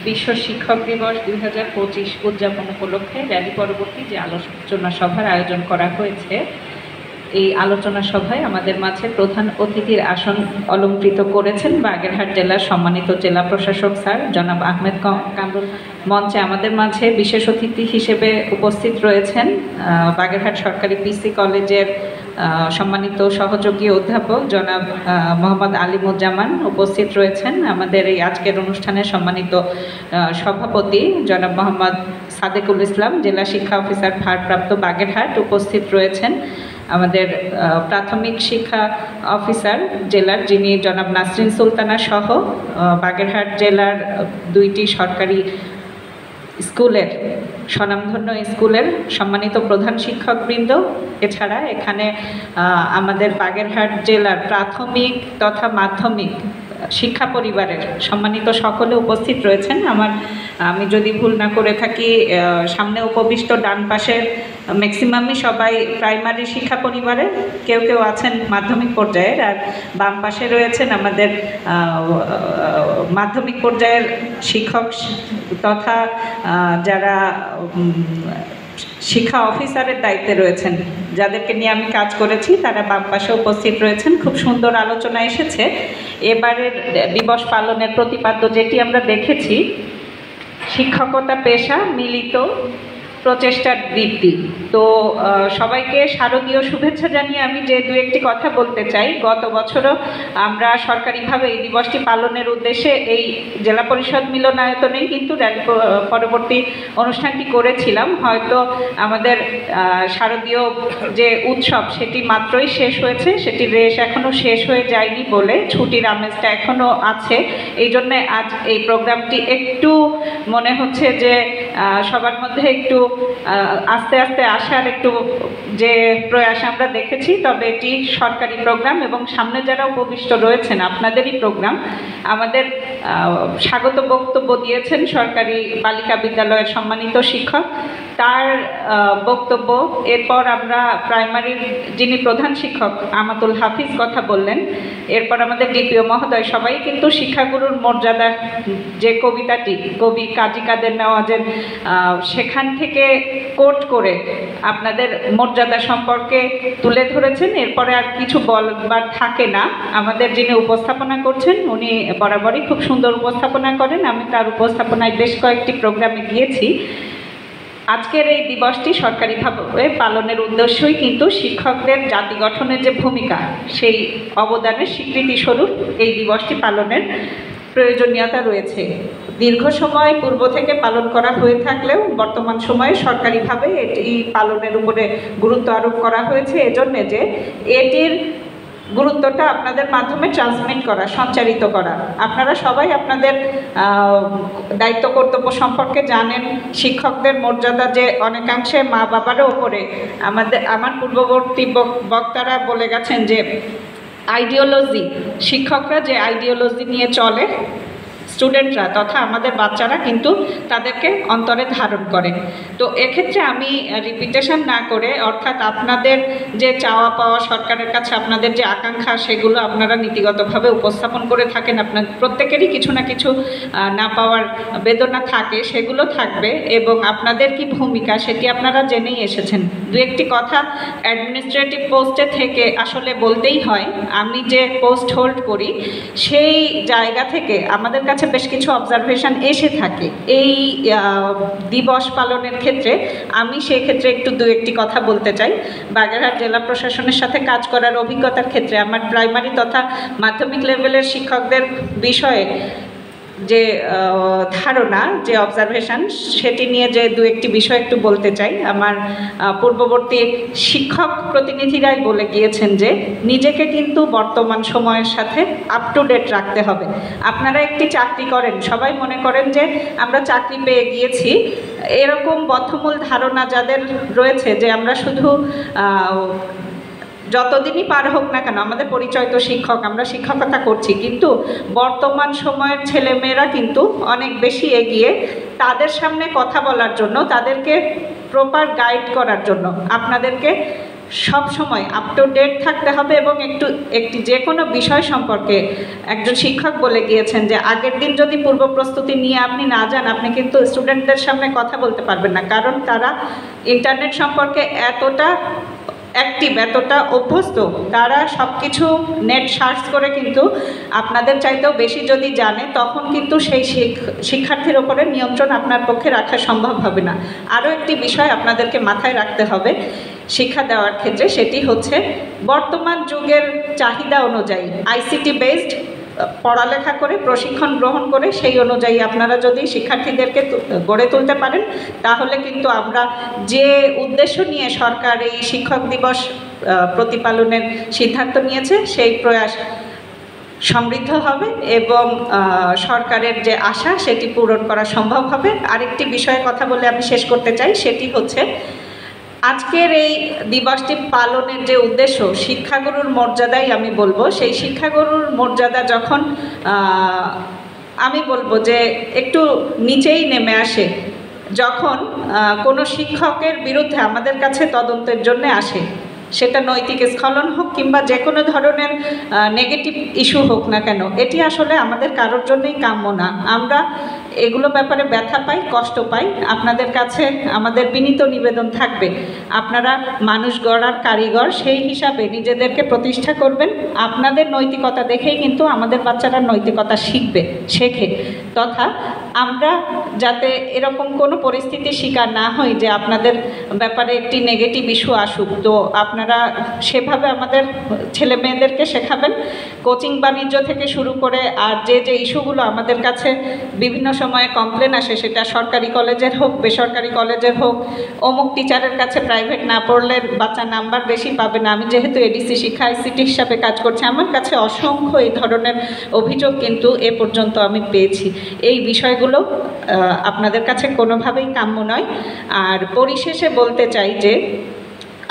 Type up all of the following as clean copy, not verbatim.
বিশ্ব শিক্ষক দিবস 2025 উদযাপন উপলক্ষে র্যালি পরবর্তী যে আলোচনা সভার আয়োজন করা হয়েছে, এই আলোচনা সভায় আমাদের মাঝে প্রধান অতিথির আসন অলঙ্কৃত করেছেন বাগেরহাট জেলার সম্মানিত জেলা প্রশাসক স্যার জনাব আহমেদ কামরুল। মঞ্চে আমাদের মাঝে বিশেষ অতিথি হিসেবে উপস্থিত রয়েছেন বাগেরহাট সরকারি পিসি কলেজের সম্মানিত সহযোগী অধ্যাপক জনাব মোহাম্মদ আলিমুজ্জামান উপস্থিত রয়েছেন। আমাদের এই আজকের অনুষ্ঠানের সম্মানিত সভাপতি জনাব মোহাম্মদ সাদেকুল ইসলাম, জেলা শিক্ষা অফিসার ভারপ্রাপ্ত বাগেরহাট উপস্থিত রয়েছেন। আমাদের প্রাথমিক শিক্ষা অফিসার জেলার যিনি জনাব নাসরিন সুলতানা সহ বাগেরহাট জেলার 2টি সরকারি স্কুলের স্বনামধন্য স্কুলের সম্মানিত প্রধান শিক্ষকবৃন্দ, এছাড়া এখানে আমাদের বাগেরহাট জেলার প্রাথমিক তথা মাধ্যমিক শিক্ষা পরিবারের সম্মানিত সকলে উপস্থিত রয়েছেন। আমি যদি ভুল না করে থাকি, সামনে উপবিষ্ট ডান পাশের ম্যাক্সিমামই সবাই প্রাইমারি শিক্ষা পরিবারের, কেউ কেউ আছেন মাধ্যমিক পর্যায়ের, আর বাম পাশে রয়েছেন আমাদের মাধ্যমিক পর্যায়ের শিক্ষক তথা যারা শিক্ষা অফিসারের দায়িত্বে রয়েছেন, যাদেরকে নিয়ে আমি কাজ করেছি, তারা বাম পাশে উপস্থিত রয়েছেন। খুব সুন্দর আলোচনা এসেছে। এবারের দিবস পালনের প্রতিপাদ্য যেটি আমরা দেখেছি, শিক্ষকতা পেশা মিলিত প্রচেষ্টার দীপ্তি। তো সবাইকে শারদীয় শুভেচ্ছা জানিয়ে আমি যে দু একটি কথা বলতে চাই। গত বছরও আমরা সরকারিভাবে এই দিবসটি পালনের উদ্দেশ্যে এই জেলা পরিষদ মিলনায়তনেই কিন্তু র্যালি পরবর্তী অনুষ্ঠানটি করেছিলাম। হয়তো আমাদের শারদীয় যে উৎসব সেটি মাত্রই শেষ হয়েছে, সেটির রেশ এখনও শেষ হয়ে যায়নি বলে ছুটির আমেজটা এখনও আছে। এই জন্যে আজ এই প্রোগ্রামটি একটু মনে হচ্ছে যে সবার মধ্যে একটু আস্তে আস্তে আসার একটু যে প্রয়াস আমরা দেখেছি। তবে এটি সরকারি প্রোগ্রাম এবং সামনে যারা উপবিষ্ট রয়েছেন আপনাদেরই প্রোগ্রাম। আমাদের স্বাগত বক্তব্য দিয়েছেন সরকারি বালিকা বিদ্যালয়ের সম্মানিত শিক্ষক, তার বক্তব্য। এরপর আমরা প্রাইমারির যিনি প্রধান শিক্ষক আমাতুল হাফিজ কথা বললেন। এরপর আমাদের ডিপিও মহোদয়, সবাই কিন্তু শিক্ষাগুরুর মর্যাদা যে কবিতাটি কবি কাজী কাদের নেওয়াজের সেখান থেকে কোট করে আপনাদের মর্যাদা সম্পর্কে তুলে ধরেছেন। এরপরে আর কিছু বলবার থাকে না। আমাদের যিনি উপস্থাপনা করছেন উনি বরাবরই খুব সুন্দর উপস্থাপনা করেন। আমি তার উপস্থাপনায় বেশ কয়েকটি প্রোগ্রামে গিয়েছি। আজকের এই দিবসটি সরকারিভাবে পালনের উদ্দেশ্যই কিন্তু শিক্ষকদের জাতি গঠনের যে ভূমিকা, সেই অবদানের স্বীকৃতিস্বরূপ এই দিবসটি পালনের প্রয়োজনীয়তা রয়েছে। দীর্ঘ সময় পূর্ব থেকে পালন করা হয়ে থাকলেও বর্তমান সময়ে সরকারিভাবে এটি পালনের উপরে গুরুত্ব আরোপ করা হয়েছে, এজন্যে যে এটির গুরুত্বটা আপনাদের মাধ্যমে ট্রান্সমিট করা, সঞ্চারিত করা। আপনারা সবাই আপনাদের দায়িত্ব কর্তব্য সম্পর্কে জানেন। শিক্ষকদের মর্যাদা যে অনেকাংশে মা বাবারও ওপরে। আমার পূর্ববর্তী বক্তারা বলে গেছেন যে আইডিওলজি, শিক্ষকরা যে আইডিওলজি নিয়ে চলে, স্টুডেন্টরা তথা আমাদের বাচ্চারা কিন্তু তাদেরকে অন্তরে ধারণ করে। তো এক্ষেত্রে আমি রিপিটেশন না করে, অর্থাৎ আপনাদের যে চাওয়া পাওয়া সরকারের কাছে, আপনাদের যে আকাঙ্ক্ষা, সেগুলো আপনারা নীতিগতভাবে উপস্থাপন করে থাকেন। আপনার প্রত্যেকেরই কিছু না কিছু না পাওয়ার বেদনা থাকে, সেগুলো থাকবে, এবং আপনাদের কি ভূমিকা সেটি আপনারা জেনেই এসেছেন। দু একটি কথা অ্যাডমিনিস্ট্রেটিভ পোস্টে থেকে আসলে বলতেই হয়। আমি যে পোস্ট হোল্ড করি সেই জায়গা থেকে আমাদের কাছে বেশ কিছু অবজারভেশন এসে থাকে এই দিবস পালনের ক্ষেত্রে। আমি সেক্ষেত্রে একটু দু একটি কথা বলতে চাই। বাগেরহাট জেলা প্রশাসনের সাথে কাজ করার অভিজ্ঞতার ক্ষেত্রে আমার প্রাইমারি তথা মাধ্যমিক লেভেলের শিক্ষকদের বিষয়ে যে ধারণা, যে অবজারভেশন, সেটি নিয়ে যে দু একটি বিষয় একটু বলতে চাই। আমার পূর্ববর্তী শিক্ষক প্রতিনিধিরাই বলে গিয়েছেন যে নিজেকে কিন্তু বর্তমান সময়ের সাথে আপ টু ডেট রাখতে হবে। আপনারা একটি চাকরি করেন, সবাই মনে করেন যে আমরা চাকরি পেয়ে গিয়েছি, এরকম বদ্ধমূল ধারণা যাদের রয়েছে যে আমরা শুধু যতদিনই পার হোক না কেন আমাদের পরিচয় তো শিক্ষক, আমরা শিক্ষকতা করছি, কিন্তু বর্তমান সময়ের ছেলেমেয়েরা কিন্তু অনেক বেশি এগিয়ে। তাদের সামনে কথা বলার জন্য, তাদেরকে প্রপার গাইড করার জন্য আপনাদেরকে সব সময় আপ টু ডেট থাকতে হবে এবং একটি যে কোনো বিষয় সম্পর্কে একজন শিক্ষক বলে গিয়েছেন যে আগের দিন যদি পূর্ব প্রস্তুতি নিয়ে আপনি না যান, আপনি কিন্তু স্টুডেন্টদের সামনে কথা বলতে পারবেন না, কারণ তারা ইন্টারনেট সম্পর্কে এতটা অ্যাক্টিভ, এতটা অভ্যস্ত, তারা সব কিছু নেট সার্চ করে কিন্তু আপনাদের চাইতেও বেশি যদি জানে, তখন কিন্তু সেই শিক্ষার্থীর ওপরে নিয়ন্ত্রণ আপনার পক্ষে রাখা সম্ভব হবে না। আরও একটি বিষয় আপনাদেরকে মাথায় রাখতে হবে শিক্ষা দেওয়ার ক্ষেত্রে, সেটি হচ্ছে বর্তমান যুগের চাহিদা অনুযায়ী আইসিটি বেসড পড়ালেখা করে, প্রশিক্ষণ গ্রহণ করে সেই অনুযায়ী আপনারা যদি শিক্ষার্থীদেরকে গড়ে তুলতে পারেন, তাহলে কিন্তু আমরা যে উদ্দেশ্য নিয়ে সরকার এই শিক্ষক দিবস প্রতিপালনের সিদ্ধান্ত নিয়েছে, সেই প্রয়াস সমৃদ্ধ হবে এবং সরকারের যে আশা সেটি পূরণ করা সম্ভব হবে। আরেকটি বিষয়ে কথা বলে আমি শেষ করতে চাই, সেটি হচ্ছে আজকের এই দিবসটি পালনের যে উদ্দেশ্য, শিক্ষাগুরুর মর্যাদাই আমি বলবো। সেই শিক্ষাগুরুর মর্যাদা যখন আমি বলবো যে একটু নিচেই নেমে আসে, যখন কোনো শিক্ষকের বিরুদ্ধে আমাদের কাছে তদন্তের জন্য আসে, সেটা নৈতিক স্খলন হোক কিংবা যে কোনো ধরনের নেগেটিভ ইস্যু হোক না কেন, এটি আসলে আমাদের কারোর জন্যই কাম্য না। আমরা এগুলো ব্যাপারে ব্যথা পাই, কষ্ট পাই। আপনাদের কাছে আমাদের বিনীত নিবেদন থাকবে, আপনারা মানুষ গড়ার কারিগর, সেই হিসাবে নিজেদেরকে প্রতিষ্ঠা করবেন। আপনাদের নৈতিকতা দেখেই কিন্তু আমাদের বাচ্চারা নৈতিকতা শেখে। তথা আমরা যাতে এরকম কোনো পরিস্থিতির শিকার না হই যে আপনাদের ব্যাপারে একটি নেগেটিভ ইস্যু আসুক, তো আপনারা সেভাবে আমাদের ছেলে মেয়েদেরকে শেখাবেন। কোচিং বাণিজ্য থেকে শুরু করে আর যে ইস্যুগুলো আমাদের কাছে বিভিন্ন সময়ে কমপ্লেন আসে, সেটা সরকারি কলেজের হোক, বেসরকারি কলেজের হোক, অমুক টিচারের কাছে প্রাইভেট না পড়লে বাচ্চা নাম্বার বেশি পাবে না। আমি যেহেতু এডিসি শিক্ষা আইসিটি হিসাবে কাজ করছি, আমার কাছে অসংখ্য এই ধরনের অভিযোগ কিন্তু এ পর্যন্ত আমি পেয়েছি। এই বিষয়গুলো আপনাদের কাছে কোনোভাবেই কাম্য নয়। আর পরিশেষে বলতে চাই যে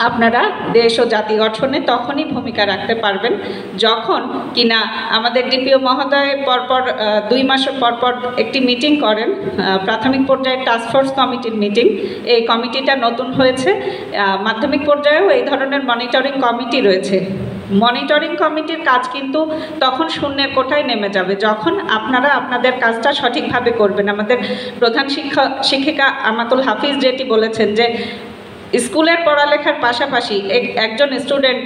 আপনারা দেশ ও জাতি গঠনে তখনই ভূমিকা রাখতে পারবেন যখন কিনা আমাদের ডিপিও মহোদয় পরপর 2 মাস পরপর একটি মিটিং করেন, প্রাথমিক পর্যায়ে টাস্কফোর্স কমিটির মিটিং। এই কমিটিটা নতুন হয়েছে। মাধ্যমিক পর্যায়েও এই ধরনের মনিটরিং কমিটি রয়েছে। মনিটরিং কমিটির কাজ কিন্তু তখন শূন্যের কোঠায় নেমে যাবে যখন আপনারা আপনাদের কাজটা সঠিকভাবে করবেন। আমাদের প্রধান শিক্ষিকা আমাতুল হাফিজ যেটি বলেছেন যে স্কুলের পড়ালেখার পাশাপাশি একজন স্টুডেন্ট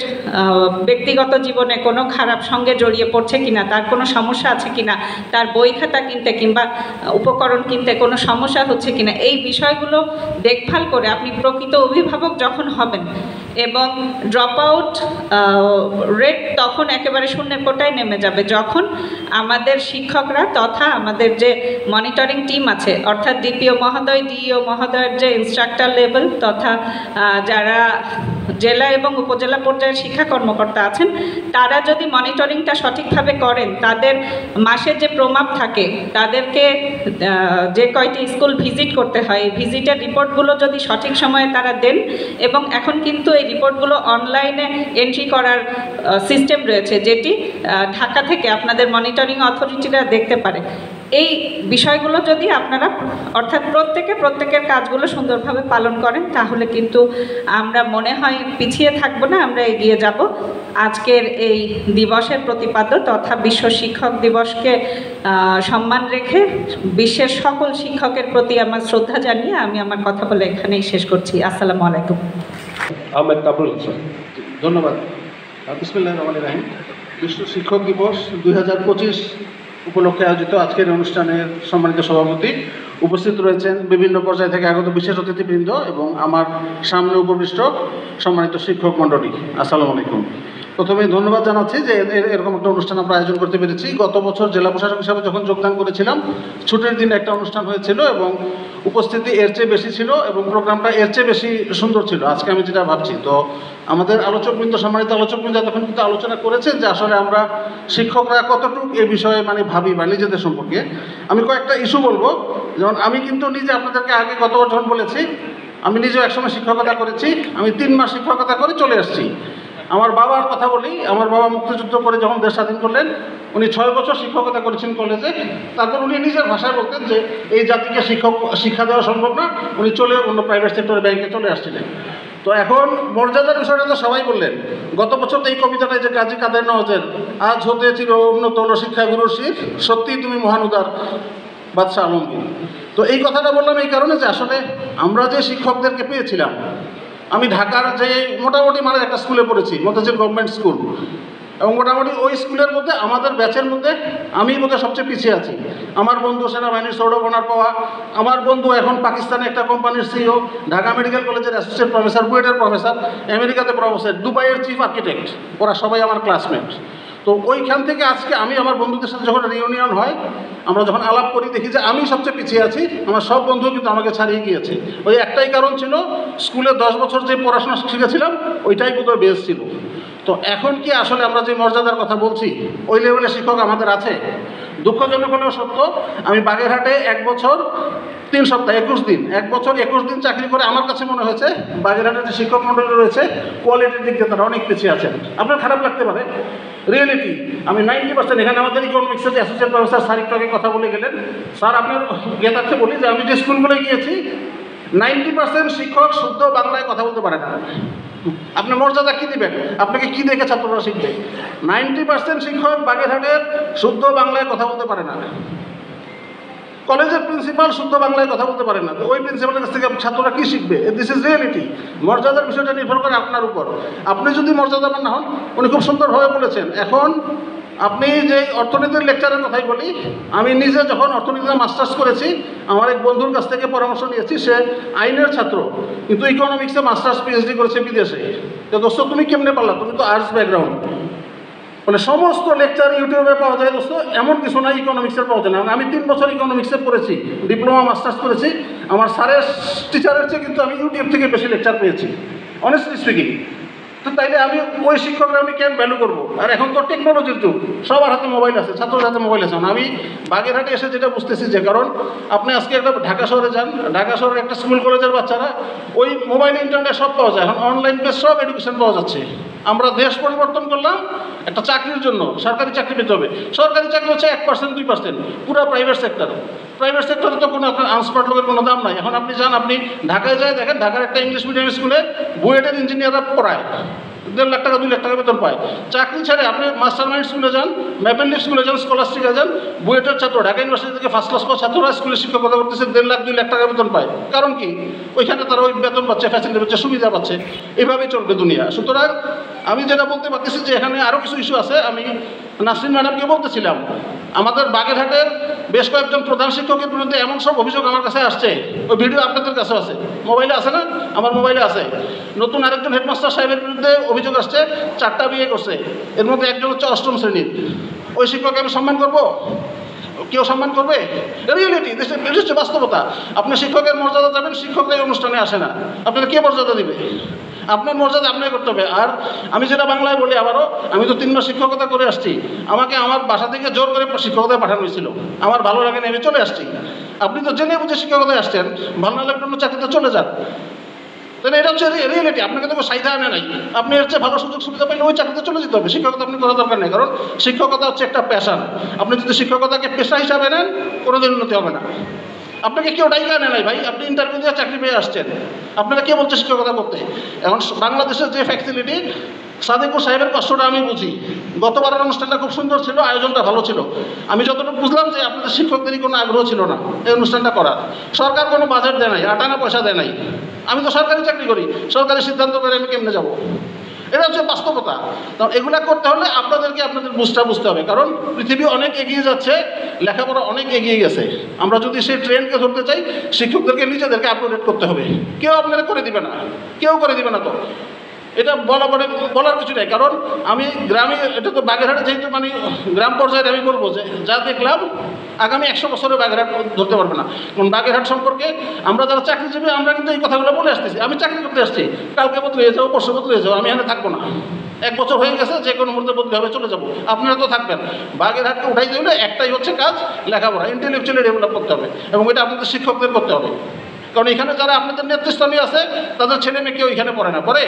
ব্যক্তিগত জীবনে কোনো খারাপ সঙ্গে জড়িয়ে পড়ছে কিনা, তার কোনো সমস্যা আছে কিনা, তার বই খাতা কিনতে কিংবা উপকরণ কিনতে কোনো সমস্যা হচ্ছে কিনা, এই বিষয়গুলো দেখভাল করে আপনি প্রকৃত অভিভাবক যখন হবেন এবং ড্রপ আউট রেট তখন একেবারে শূন্যের কোটায় নেমে যাবে যখন আমাদের শিক্ষকরা তথা আমাদের যে মনিটরিং টিম আছে, অর্থাৎ ডিপিও মহোদয়, ডিইও মহোদয়ের যে ইনস্ট্রাক্টর লেভেল তথা যারা জেলা এবং উপজেলা পর্যায়ের শিক্ষা কর্মকর্তা আছেন, তারা যদি মনিটরিংটা সঠিকভাবে করেন, তাদের মাসে যে প্রমাপ থাকে, তাদেরকে যে কয়টি স্কুল ভিজিট করতে হয়, এই ভিজিটের রিপোর্টগুলো যদি সঠিক সময়ে তারা দেন, এবং এখন কিন্তু এই রিপোর্টগুলো অনলাইনে এন্ট্রি করার সিস্টেম রয়েছে, যেটি ঢাকা থেকে আপনাদের মনিটরিং অথরিটিরা দেখতে পারে। এই বিষয়গুলো যদি আপনারা অর্থাৎ প্রত্যেকের কাজগুলো সুন্দরভাবে পালন করেন, তাহলে কিন্তু আমরা মনে হয় পিছিয়ে থাকবো না, আমরা এগিয়ে যাব। আজকের এই দিবসের প্রতিপাদ্য তথা বিশ্ব শিক্ষক দিবসকে সম্মান রেখে বিশ্বের সকল শিক্ষকের প্রতি আমার শ্রদ্ধা জানিয়ে আমি আমার কথা বলে এখানেই শেষ করছি। আসসালামু আলাইকুম। আহমেদ কামরুল হাসান। ধন্যবাদ। বিসমিল্লাহির রহমানির রহিম। বিশ্ব শিক্ষক দিবস 2025 উপলক্ষে আয়োজিত আজকের অনুষ্ঠানের সম্মানিত সভাপতি, উপস্থিত রয়েছেন বিভিন্ন পর্যায় থেকে আগত বিশেষ অতিথিবৃন্দ এবং আমার সামনে উপবিষ্ট সম্মানিত শিক্ষক মণ্ডলী, আসসালামু আলাইকুম। প্রথমে ধন্যবাদ জানাচ্ছি যে এরকম একটা অনুষ্ঠান আমরা আয়োজন করতে পেরেছি। গত বছর জেলা প্রশাসক হিসাবে যখন যোগদান করেছিলাম, ছুটির দিন একটা অনুষ্ঠান হয়েছিল এবং উপস্থিতি এর চেয়ে বেশি ছিল এবং প্রোগ্রামটা এর চেয়ে বেশি সুন্দর ছিল আজকে আমি যেটা ভাবছি। তো আমাদের আলোচকবৃন্দ, সম্মানিত আলোচকবৃন্দ তখন কিন্তু আলোচনা করেছেন যে আসলে আমরা শিক্ষকরা কতটুকু এ বিষয়ে ভাবি বা নিজেদের সম্পর্কে। আমি কয়েকটা ইস্যু বলবো। যেমন আমি কিন্তু নিজে আপনাদেরকে আগে গত বছর বলেছি, আমি নিজেও একসময় শিক্ষকতা করেছি। আমি 3 মাস শিক্ষকতা করে চলে আসছি। আমার বাবার কথা বলি, আমার বাবা মুক্তিযুদ্ধ করে যখন দেশ স্বাধীন করলেন, উনি 6 বছর শিক্ষকতা করেছেন কলেজে। তারপর উনি নিজের ভাষায় বলতেন যে এই জাতিকে শিক্ষা দেওয়া সম্ভব না, উনি চলে অন্য প্রাইভেট সেক্টরে ব্যাংকে চলে আসছিলেন। তো এখন মর্যাদার বিষয়টা তো সবাই বললেন। গত বছর তো এই কবিতাটাই যে কাজী কাদের নওয়াজের, আজ হতে চির উন্নত হলো শিক্ষাগুরুর শির, সত্যিই তুমি মহানুদার বাদশাহ আলমগীর। তো এই কথাটা বললাম এই কারণে যে আসলে আমরা যে শিক্ষকদেরকে পেয়েছিলাম, আমি ঢাকার যে মোটামুটি মানে একটা স্কুলে পড়েছি, মতাজির গভর্নমেন্ট স্কুল, এবং মোটামুটি ওই স্কুলের মধ্যে আমাদের ব্যাচের মধ্যে আমি বোধহয় সবচেয়ে পিছিয়ে আছি। আমার বন্ধু সেনাবাহিনীর সৌরভ অনার পাওয়া, আমার বন্ধু এখন পাকিস্তানে একটা কোম্পানির সিইও, ঢাকা মেডিকেল কলেজের অ্যাসোসিয়েট প্রফেসর, বুয়েটের প্রফেসর, আমেরিকাতে প্রফেসর, দুবাইয়ের চিফ আর্কিটেক্ট, ওরা সবাই আমার ক্লাসমেট। তো ওইখান থেকে আজকে আমি আমার বন্ধুদের সাথে যখন রিউনিয়ন হয়, আমরা যখন আলাপ করি দেখি যে আমি সবচেয়ে পিছিয়ে আছি, আমার সব বন্ধু কিন্তু আমাকে ছাড়িয়ে গিয়েছে। ওই একটাই কারণ ছিল, স্কুলে 10 বছর যে পড়াশোনা শিখেছিলাম ওইটাই বোধহয় বেস ছিল। তো এখন কি আসলে আমরা যে মর্যাদার কথা বলছি ওই লেভেলের শিক্ষক আমাদের আছে? দুঃখজনক হলেও সত্য, আমি বাগেরহাটে 1 বছর 3 সপ্তাহ 21 দিন, 1 বছর 21 দিন চাকরি করে আমার কাছে মনে হয়েছে বাগেরহাটের যে শিক্ষক মণ্ডলী রয়েছে কোয়ালিটির দিক দিয়ে তারা অনেক পিছিয়ে আছেন। আপনার খারাপ লাগতে পারে, রিয়েলিটি। আমি 90% এখানে আমাদের ইকোনমিক্সের যে অ্যাসোসিয়েট প্রফেসর স্যার একটু আগে কথা বলে গেলেন, স্যার আপনার জ্ঞাতার্থে বলি যে আমি যে স্কুলগুলো গিয়েছি 90% শিক্ষক শুদ্ধ বাংলায় কথা বলতে পারে না। আপনি মর্যাদা কী দিবেন? আপনাকে কী দেখে ছাত্ররা শিখবে? 90% শিক্ষক বাগেরহাটের শুদ্ধ বাংলায় কথা বলতে পারে না। কলেজের প্রিন্সিপাল শুদ্ধ বাংলায় কথা বলতে পারে না। তো ওই প্রিন্সিপালের কাছ থেকে ছাত্ররা কী শিখবে? This is reality. মর্যাদার বিষয়টা নির্ভর করে আপনার উপর। আপনি যদি মর্যাদাবান না হন, উনি খুব সুন্দরভাবে বলেছেন। এখন আপনি যে অর্থনীতির লেকচারের কথাই বলি, আমি নিজে যখন অর্থনীতিতে মাস্টার্স করেছি, আমার এক বন্ধুর কাছ থেকে পরামর্শ নিয়েছি, সে আইনের ছাত্র কিন্তু ইকোনমিক্সে মাস্টার্স পিএইচডি করেছে বিদেশে। তো দোস্ত তুমি কেমনে পারলা? তুমি তো আর্টস ব্যাকগ্রাউন্ড। মানে সমস্ত লেকচার ইউটিউবে পাওয়া যায় দোস্ত, এমন কিছু না ইকোনমিক্সের পাওয়া যায় না। আমি 3 বছর ইকোনমিক্সে পড়েছি, ডিপ্লোমা মাস্টার্স করেছি। আমার স্যারের টিচারের চেয়ে কিন্তু আমি ইউটিউব থেকে বেশি লেকচার পেয়েছি, অনেস্টলি স্পিকিং। তো তাইলে আমি ওই শিক্ষকরা আমি কেন ভ্যালু করবো? আর এখন তো টেকনোলজির যুগ, সবার হাতে মোবাইল আছে, ছাত্রদের হাতে মোবাইল আছে। আমি বাগেরহাটে এসে যেটা বুঝতেছি যে, কারণ আপনি আজকে একটা ঢাকা শহরে যান, ঢাকা শহরে একটা স্কুল কলেজের বাচ্চারা ওই মোবাইল ইন্টারনেট সব পাওয়া যায়, এখন অনলাইন বেস সব এডুকেশন পাওয়া যাচ্ছে। আমরা দেশ পরিবর্তন করলাম একটা চাকরির জন্য, সরকারি চাকরি পেতে হবে। সরকারি চাকরি হচ্ছে 1% 2%, পুরো প্রাইভেট সেক্টর। প্রাইভেট সেক্টরে তো কোনো আপনার আনস্পার্ট লোকের কোনো দাম নাই। এখন আপনি যান, আপনি ঢাকায় যায় দেখেন, ঢাকার একটা ইংলিশ মিডিয়াম স্কুলে বুয়েটের ইঞ্জিনিয়াররা পড়ায়, 1.5 লাখ টাকা 2 লাখ টাকা বেতন পায়। চাকরি ছেড়ে আপনি মাস্টার মাইন্ড স্কুলে যান, ম্যাপেনলি স্কুলে যান, স্কলাস্টিকে যান, বুয়েটের ছাত্র ঢাকা ইউনিভার্সিটি থেকে ফার্স্ট ক্লাস পাওয়া ছাত্ররা স্কুলে শিক্ষকতা করতেছে, 1.5 লাখ 2 লাখ টাকা বেতন পায়। কারণ কি? ওইখানে তারা ওই বেতন পাচ্ছে, ফ্যাসিলিটি পাচ্ছে, সুবিধা পাচ্ছে। এইভাবেই চলবে দুনিয়া। সুতরাং আমি যেটা বলতে পারতেছি যে এখানে আরও কিছু ইস্যু আছে। আমি নাসরিন ম্যাডামকে বলতেছিলাম, আমাদের বাগেরহাটের বেশ কয়েকজন প্রধান শিক্ষকের বিরুদ্ধে এমন সব অভিযোগ আমার কাছে আসছে, ওই ভিডিও আপনাদের কাছে আছে, মোবাইলে আছে না? আমার মোবাইলে আছে। নতুন আরেকজন হেডমাস্টার সাহেবের বিরুদ্ধে অভিযোগ আসছে, 4টা বিয়ে করছে, এর মধ্যে একজন হচ্ছে 8ম শ্রেণীর। ওই শিক্ষককে আমি সম্মান করবো? কেউ সম্মান করবে? রিয়েলিটি, এটা হচ্ছে বাস্তবতা। আপনি শিক্ষকের মর্যাদা যাবেন, শিক্ষকরা এই অনুষ্ঠানে আসে না, আপনাকে কে মর্যাদা দিবে? আপনার মর্যাদা আপনাকে করতে হবে। আর আমি যেটা বাংলায় বলি আবারও, আমি তো 3 মাস শিক্ষকতা করে আসছি। আমাকে আমার বাসা থেকে জোর করে শিক্ষকতায় পাঠানো হয়েছিল, আমার ভালো লাগেনি, আমি চলে আসছি। আপনি তো জেনে বুঝে শিক্ষকতায় আসছেন, ভালো না লাগলে অন্য চাকরিতে চলে যান। তাহলে এটা হচ্ছে রিয়েলিটি। আপনাকে তো সাইডে আনে নাই, আপনি হচ্ছে ভালো সুযোগ সুবিধা পাইলে ওই চাকরিতে চলে যেতে হবে। শিক্ষকতা আপনি করার দরকার নেই, কারণ শিক্ষকতা হচ্ছে একটা পেশান। আপনি যদি শিক্ষকতাকে পেশা হিসাবে নেন, কোনোদিন উন্নতি হবে না। আপনাকে কেউ ডাইকা আনে নাই ভাই, আপনি ইন্টারভিউ দিয়ে চাকরি পেয়ে আসছেন। আপনারা কে বলছে শিক্ষকতা করতে? এখন বাংলাদেশের যে ফ্যাসিলিটি, সাদেকুর সাহেবের কষ্টটা আমি বুঝি। গতবারের অনুষ্ঠানটা খুব সুন্দর ছিল, আয়োজনটা ভালো ছিল। আমি যতটুকু বুঝলাম যে আপনাদের শিক্ষকদেরই কোনো আগ্রহ ছিল না এই অনুষ্ঠানটা করার। সরকার কোনো বাজেট দেয় নাই, আটানা পয়সা দেয় নাই। আমি তো সরকারি চাকরি করি, সরকারি সিদ্ধান্ত করে আমি কেমনে যাব? এটা হচ্ছে বাস্তবতা। কারণ এগুলা করতে হলে আপনাদেরকে আপনাদের বুঝতে হবে, কারণ পৃথিবী অনেক এগিয়ে যাচ্ছে, লেখাপড়া অনেক এগিয়ে গেছে। আমরা যদি সেই ট্রেন্ডকে ধরতে চাই, শিক্ষকদেরকে নিজেদেরকে আপডেট করতে হবে। কেউ আপনারা করে দিবে না, কেউ করে দিবে না। তো এটা বলার কিছু নেই, কারণ আমি গ্রামে, এটা তো বাগেরহাটে যেহেতু মানে গ্রাম পর্যায়ে আমি বলবো যে যা দেখলাম, আগামী 100 বছরে বাগেরহাট ধরতে পারবে না। কারণ বাগেরহাট সম্পর্কে আমরা যারা চাকরিজীবী, আমরা কিন্তু এই কথাগুলো বলে আসতেছি। আমি চাকরি করতে আসছি, কালকে বদলে যাবো, পরশু বদলে যাবো, আমি এখানে থাকবো না। 1 বছর হয়ে গেছে, যে কোনো মুহূর্তে বদলে হবে, চলে যাবো। আপনারা তো থাকবেন। বাগেরহাটকে উঠাই দিলে একটাই হচ্ছে কাজ, লেখাপড়া, ইন্টেলেকচুয়ালি ডেভেলপ করতে হবে, এবং এটা আপনাদের শিক্ষকদের করতে হবে। কারণ এখানে যারা আপনাদের নেতৃস্থানীয় আছে, তাদের ছেলে মেয়ে কেউ এখানে পড়ে না, পড়ে।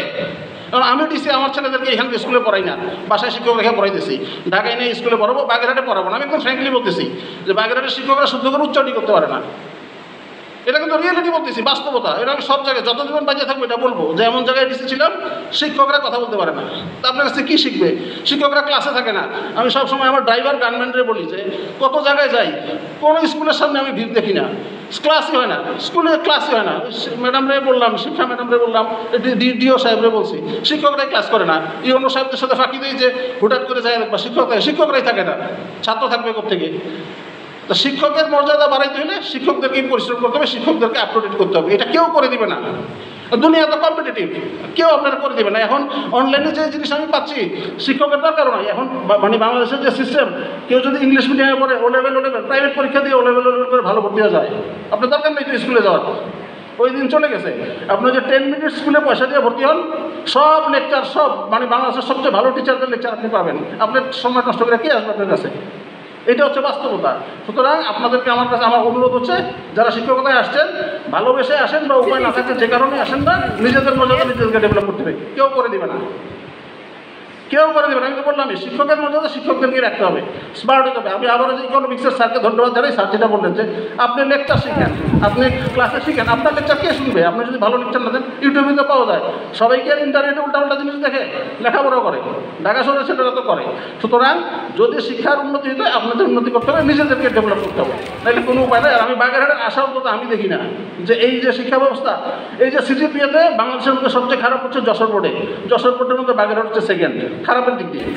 কারণ আমি দিছি আমার ছেলেদেরকে এখানে স্কুলে পড়াই না, বাসায় শিক্ষক রেখে পড়াইতেছি। ঢাকায় নিয়ে স্কুলে পড়াবো, বাগেরহাটে পড়াবো না। আমি একদম ফ্র্যাঙ্কলি বলতেছি যে বাগেরহাটের শিক্ষকরা শুদ্ধ করে উচ্চারণই করতে পারে না। এটা কিন্তু রিয়েলিটি বলতেছি, বাস্তবতা। এটা আমি সব জায়গায় যত জীবন বাঁচিয়ে থাকবো এটা বলবো যে এমন জায়গায় ডিসি ছিলাম শিক্ষকরা কথা বলতে পারে না। তা আপনার কাছে কী শিখবে? শিক্ষকরা ক্লাসে থাকে না। আমি সবসময় আমার ড্রাইভার গানম্যানরে বলি যে কত জায়গায় যাই, কোনো স্কুলের সামনে আমি ভিড় দেখি না, ক্লাসই হয় না, স্কুলে ক্লাসই হয় না। ম্যাডামরে বললাম, শিক্ষা ম্যাডামরে বললাম, ডিও সাহেবরে বলছি, শিক্ষকরাই ক্লাস করে না। অন্য সাহেবদের সাথে ফাঁকি দিই যে হুটাট করে যায় বা শিক্ষকরাই থাকে না, ছাত্র থাকবে কোথেকে? তো শিক্ষকের মর্যাদা বাড়াইতে হলে শিক্ষকদেরকে পরিশ্রম করতে হবে, শিক্ষকদেরকে আপ টু ডেট করতে হবে। এটা কেউ করে দিবে না, দুনিয়া তো কম্পিটিটিভ, কেউ আপনারা করে দেবে না। এখন অনলাইনে যে জিনিস আমি পাচ্ছি শিক্ষকের দরকার নয়। এখন মানে বাংলাদেশের যে সিস্টেম, কেউ যদি ইংলিশ মিডিয়ামে পড়ে ও লেভেল প্রাইভেট পরীক্ষা দিয়ে ও লেভেল করে ভালো ভর্তি হয়ে যায়, আপনার দরকার নেই তো স্কুলে যাওয়ার। ওই দিন চলে গেছে। আপনি যে 10 মিনিট স্কুলে পয়সা দিয়ে ভর্তি হন, সব লেকচার, সব মানে বাংলাদেশের সবচেয়ে ভালো টিচারদের লেকচার আপনি পাবেন। আপনার সময় নষ্ট করে কে আসবে আপনার কাছে? এটা হচ্ছে বাস্তবতা। সুতরাং আপনাদেরকে আমার কাছে আমার অনুরোধ হচ্ছে, যারা শিক্ষকতায় আসছেন ভালোবেসে আসেন বা উপায় না থাকে যে কারণে আসেন না, নিজেদের মর্যাদা নিজেদেরকে ডেভেলপ করতে হবে। কেউ করে দেবে না, কেউ করে দেবে না। আমি তো বললামই, শিক্ষকের মর্যাদা শিক্ষকদেরকে রাখতে হবে, স্মার্ট হতে হবে। আমি আবার যে ইকোনমিক্সের স্যারকে ধন্যবাদ জানাই। স্যার যেটা বললেন যে আপনি লেকচার শিখেন, আপনি ক্লাসে শিখেন, আপনার লেকচার কে শুনবে? আপনি যদি ভালো লেকচার না দেন, ইউটিউবে তো পাওয়া যায়। সবাইকে আর ইন্টারনেটে উল্টাপাল্টা জিনিস দেখে লেখাপড়া করে, ঢাকা শহরের ছেলেরা তো করে। সুতরাং যদি শিক্ষার উন্নতি হতে হয়, আপনাদের উন্নতি করতে হবে, নিজেদেরকে ডেভেলপ করতে হবে, নাহলে কোনো উপায় নেই। আর আমি বাগেরহাটের আসার মতো আমি দেখি না যে এই যে শিক্ষা ব্যবস্থা, এই যে সিজিপিএতে বাংলাদেশের মধ্যে সবচেয়ে খারাপ হচ্ছে যশোর বোর্ডে। যশোর বোর্ডের মধ্যে বাগেরহাট হচ্ছে সেকেন্ড, খারাপের দিক দিয়ে।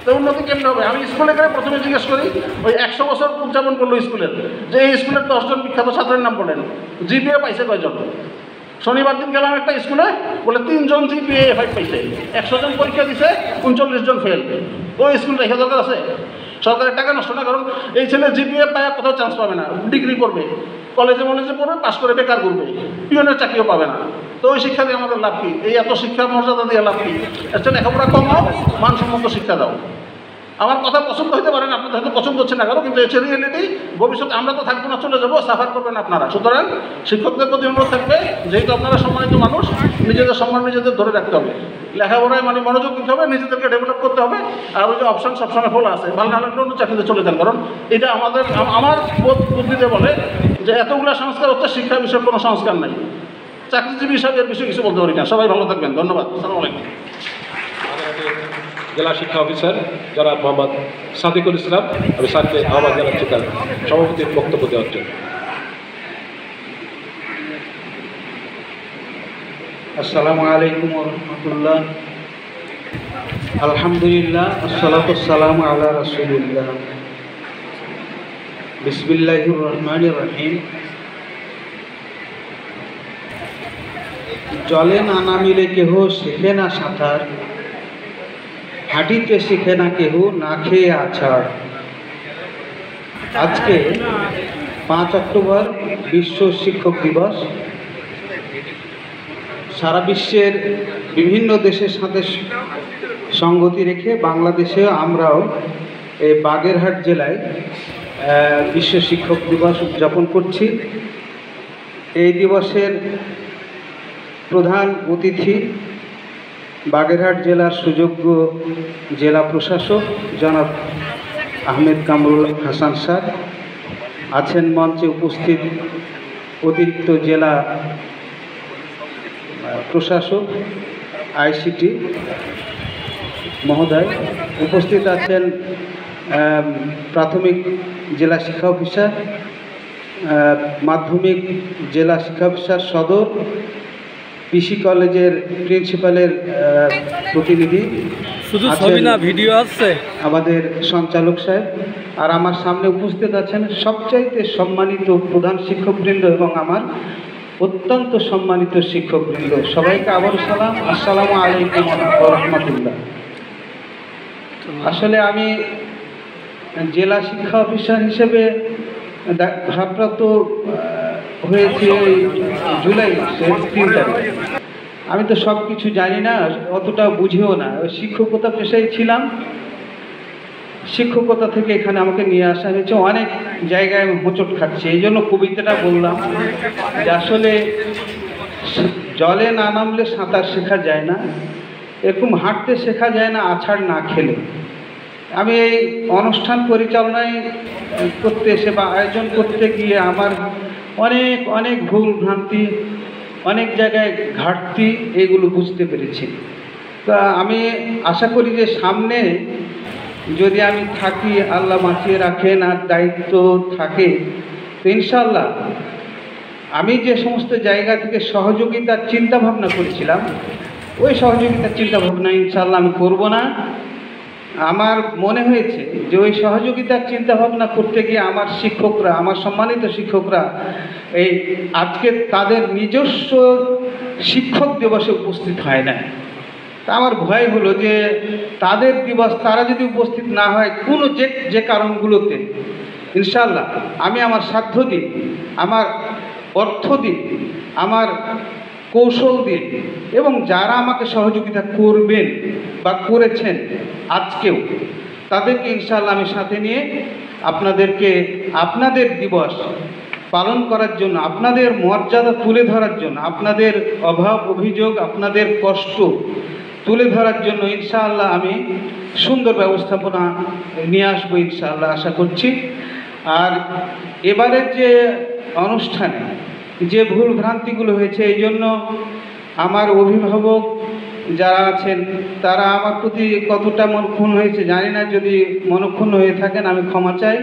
তো উন্নতি কেমন হবে? আমি স্কুলে গেলে প্রথমে জিজ্ঞেস করি, ওই 100 বছর উদযাপন করলো স্কুলের, যে এই স্কুলের 10 জন বিখ্যাত ছাত্রের নাম বলেন, জিপিএ পাইছে কয়জন? শনিবার দিন গেলাম একটা স্কুলে, বলে 3 জন জিপিএ 5 পাইছে, 100 জন পরীক্ষা দিছে, 39 জন ফেল। ওই স্কুল রেখে দরকার আছে? সরকারের টাকা নষ্ট না, কারণ এই ছেলে জিপিএ পায় কোথাও চান্স পাবে না, ডিগ্রি করবে, কলেজে পড়বে, পাশ করে বেকার করবে, পিওনের চাকরিও পাবে না। তো ওই শিক্ষা দিয়ে আমাদের লাভ কি? এই এত শিক্ষার মর্যাদা দিয়ে লাভ কি? একটা লেখাপড়া কমাও, মানসম্মত শিক্ষা দাও। আমার কথা পছন্দ হতে পারেন, আপনাদের হয়তো পছন্দ হচ্ছে না কারো, কিন্তু হচ্ছে রিয়েলিটি। ভবিষ্যতে আমরা তো থাকবো না, চলে যাবো, সাফার করবেন আপনারা। সুতরাং শিক্ষকদের প্রতি অনুরোধ থাকবে, যেহেতু আপনারা সম্মানিত মানুষ, নিজেদের সম্মান নিজেদের ধরে রাখতে হবে, লেখাপড়ায় মানে মনোযোগ দিতে হবে, নিজেদেরকে ডেভেলপ করতে হবে। আর ওই যে অপশন সবসময় খোলা আছে, ভালো না লাগলে অন্য চাকরিতে চলে যান। কারণ এটা আমার বুদ্ধিতে বলে যে এতগুলো সংস্কার হচ্ছে, শিক্ষা বিষয়ে কোনো সংস্কার নাই। চাকরিজীবী হিসাবে এর বিষয়ে কিছু বলতে পারি না। সবাই ভালো থাকবেন, ধন্যবাদ, আসসালামু আলাইকুম। জেলা শিক্ষা অফিসার যারা মোহাম্মদ সাদিকুল ইসলাম, আমি স্যারকে আহ্বান জানাচ্ছি তার সভাপতির বক্তব্য দেওয়ার জন্য। আসসালামু আলাইকুম ওয়া রাহমাতুল্লাহ। আলহামদুলিল্লাহ, আসসালাতু ওয়াসসালামু আলা রাসূলিল্লাহ। বিসমিল্লাহির রহমানির রহিম। জলে না নামিলে কেহ শেখে না সাঁতার, হাঁটিতে শিখে না কেহ না খেয়ে আছাড়। আজকে 5 অক্টোবর বিশ্ব শিক্ষক দিবস। সারা বিশ্বের বিভিন্ন দেশের সাথে সঙ্গতি রেখে বাংলাদেশেও আমরাও এই বাগেরহাট জেলায় বিশ্ব শিক্ষক দিবস উদযাপন করছি। এই দিবসের প্রধান অতিথি বাগেরহাট জেলার সুযোগ্য জেলা প্রশাসক জনাব আহমেদ কামরুল হাসান স্যার আছেন। মঞ্চে উপস্থিত অতিরিক্ত জেলা প্রশাসক আইসিটি মহোদয়, উপস্থিত আছেন প্রাথমিক জেলা শিক্ষা অফিসার, মাধ্যমিক জেলা শিক্ষা অফিসার সদর, পিসি কলেজের প্রিন্সিপালের প্রতিনিধি, শুধু ছবি না ভিডিও আসছে, আমাদের সঞ্চালক সাহেব, আর আমার সামনে উপস্থিত আছেন সবচাইতে সম্মানিত প্রধান শিক্ষকবৃন্দ এবং আমার অত্যন্ত সম্মানিত শিক্ষকবৃন্দ। সবাইকে আবার সালাম, আসসালামু আলাইকুম ওয়া রাহমাতুল্লাহ। আসলে আমি জেলা শিক্ষা অফিসার হিসেবে ভারপ্রাপ্ত হয়েছি এই জুলাই মাসের 3 তারিখ। আমি তো সব কিছু জানি না, অতটা বুঝিও না। শিক্ষকতা পেশায় ছিলাম, শিক্ষকতা থেকে এখানে আমাকে নিয়ে আসা হয়েছে। অনেক জায়গায় আমি হোঁচট খাচ্ছি, এই জন্য কবিতাটা বললাম যে আসলে জলে না নামলে সাঁতার শেখা যায় না, এরকম হাঁটতে শেখা যায় না আছাড় না খেলে। আমি এই অনুষ্ঠান পরিচালনায় করতে এসে বা আয়োজন করতে গিয়ে আমার অনেক অনেক ভুল ভ্রান্তি, অনেক জায়গায় ঘাটতি, এগুলো বুঝতে পেরেছি। তা আমি আশা করি যে সামনে যদি আমি থাকি, আল্লাহ বাঁচিয়ে রাখেন আর দায়িত্ব থাকে, তো ইনশাআল্লাহ আমি যে সমস্ত জায়গা থেকে সহযোগিতার চিন্তা ভাবনা করেছিলাম, ওই সহযোগিতার চিন্তা ভাবনা ইনশাআল্লাহ আমি করব না। আমার মনে হয়েছে যে ওই সহযোগিতার চিন্তা ভাবনা করতে গিয়ে আমার শিক্ষকরা, আমার সম্মানিত শিক্ষকরা এই আজকে তাদের নিজস্ব শিক্ষক দিবসে উপস্থিত হয় না। তা আমার ভয় হলো যে তাদের দিবস তারা যদি উপস্থিত না হয় কোনো যে কারণগুলোতে, ইনশাআল্লাহ আমি আমার সাধ্য দিই, আমার অর্থ দিই, আমার কৌশল দিই, এবং যারা আমাকে সহযোগিতা করবেন বা করেছেন আজকেও, তাদেরকে ইনশাআল্লাহ আমি সাথে নিয়ে আপনাদেরকে আপনাদের দিবস পালন করার জন্য, আপনাদের মর্যাদা তুলে ধরার জন্য, আপনাদের অভাব অভিযোগ, আপনাদের কষ্ট তুলে ধরার জন্য ইনশাআল্লাহ আমি সুন্দর ব্যবস্থাপনা নিয়ে আসবো ইনশাআল্লাহ, আশা করছি। আর এবারের যে অনুষ্ঠানে যে ভুল ভ্রান্তিগুলো হয়েছে, এই জন্য আমার অভিভাবক যারা আছেন তারা আমার প্রতি কতটা মনক্ষুণ্ণ হয়েছে জানি না, যদি মনক্ষুণ্ণ হয়ে থাকেন আমি ক্ষমা চাই।